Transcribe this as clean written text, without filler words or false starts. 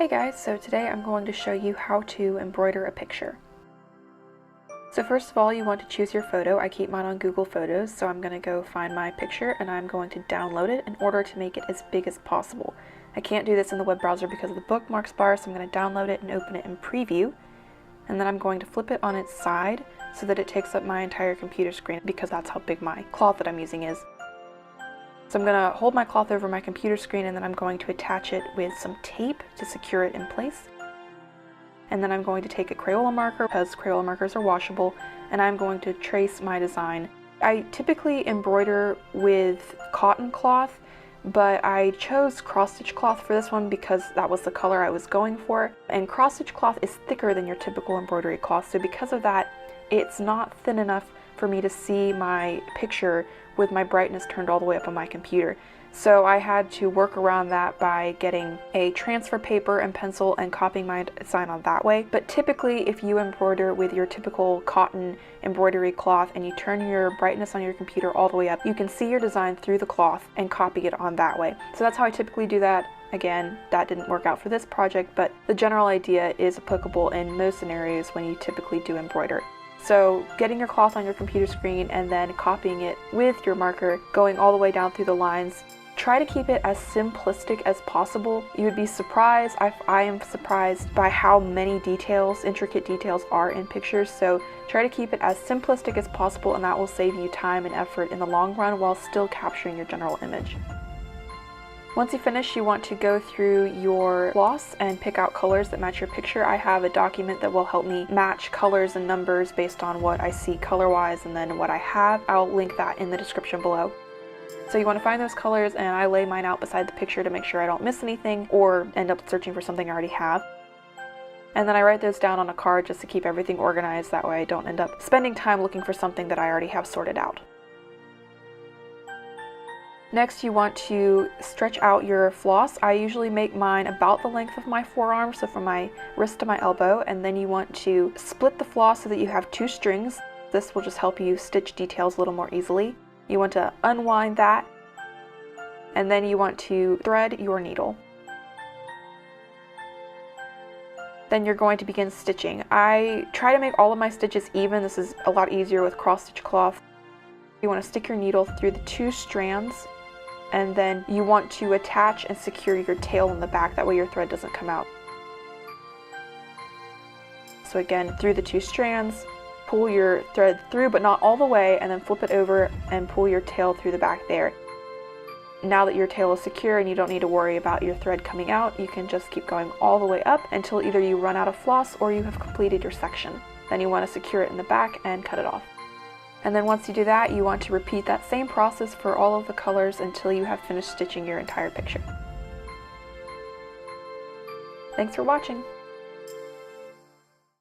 Hey guys, so today I'm going to show you how to embroider a picture. So first of all, you want to choose your photo. I keep mine on Google Photos, so I'm going to go find my picture and I'm going to download it in order to make it as big as possible. I can't do this in the web browser because of the bookmarks bar, so I'm going to download it and open it in preview. And then I'm going to flip it on its side so that it takes up my entire computer screen because that's how big my cloth that I'm using is. So I'm going to hold my cloth over my computer screen and then I'm going to attach it with some tape to secure it in place. And then I'm going to take a Crayola marker, because Crayola markers are washable, and I'm going to trace my design. I typically embroider with cotton cloth, but I chose cross-stitch cloth for this one because that was the color I was going for. And cross-stitch cloth is thicker than your typical embroidery cloth, so because of that, it's not thin enough for me to see my picture with my brightness turned all the way up on my computer. So I had to work around that by getting a transfer paper and pencil and copying my design on that way. But typically, if you embroider with your typical cotton embroidery cloth and you turn your brightness on your computer all the way up, you can see your design through the cloth and copy it on that way. So that's how I typically do that. Again, that didn't work out for this project, but the general idea is applicable in most scenarios when you typically do embroider. So getting your cloth on your computer screen and then copying it with your marker, going all the way down through the lines. Try to keep it as simplistic as possible. You would be surprised, I am surprised by how many details, intricate details are in pictures, so try to keep it as simplistic as possible and that will save you time and effort in the long run while still capturing your general image. Once you finish, you want to go through your floss and pick out colors that match your picture. I have a document that will help me match colors and numbers based on what I see color-wise and then what I have. I'll link that in the description below. So you want to find those colors, and I lay mine out beside the picture to make sure I don't miss anything or end up searching for something I already have. And then I write those down on a card just to keep everything organized, that way I don't end up spending time looking for something that I already have sorted out. Next, you want to stretch out your floss. I usually make mine about the length of my forearm, so from my wrist to my elbow, and then you want to split the floss so that you have two strings. This will just help you stitch details a little more easily. You want to unwind that, and then you want to thread your needle. Then you're going to begin stitching. I try to make all of my stitches even. This is a lot easier with cross-stitch cloth. You want to stick your needle through the two strands, and then you want to attach and secure your tail in the back, that way your thread doesn't come out. So again, through the two strands, pull your thread through but not all the way, and then flip it over and pull your tail through the back there. Now that your tail is secure and you don't need to worry about your thread coming out, you can just keep going all the way up until either you run out of floss or you have completed your section. Then you want to secure it in the back and cut it off. And then once you do that, you want to repeat that same process for all of the colors until you have finished stitching your entire picture. Thanks for watching!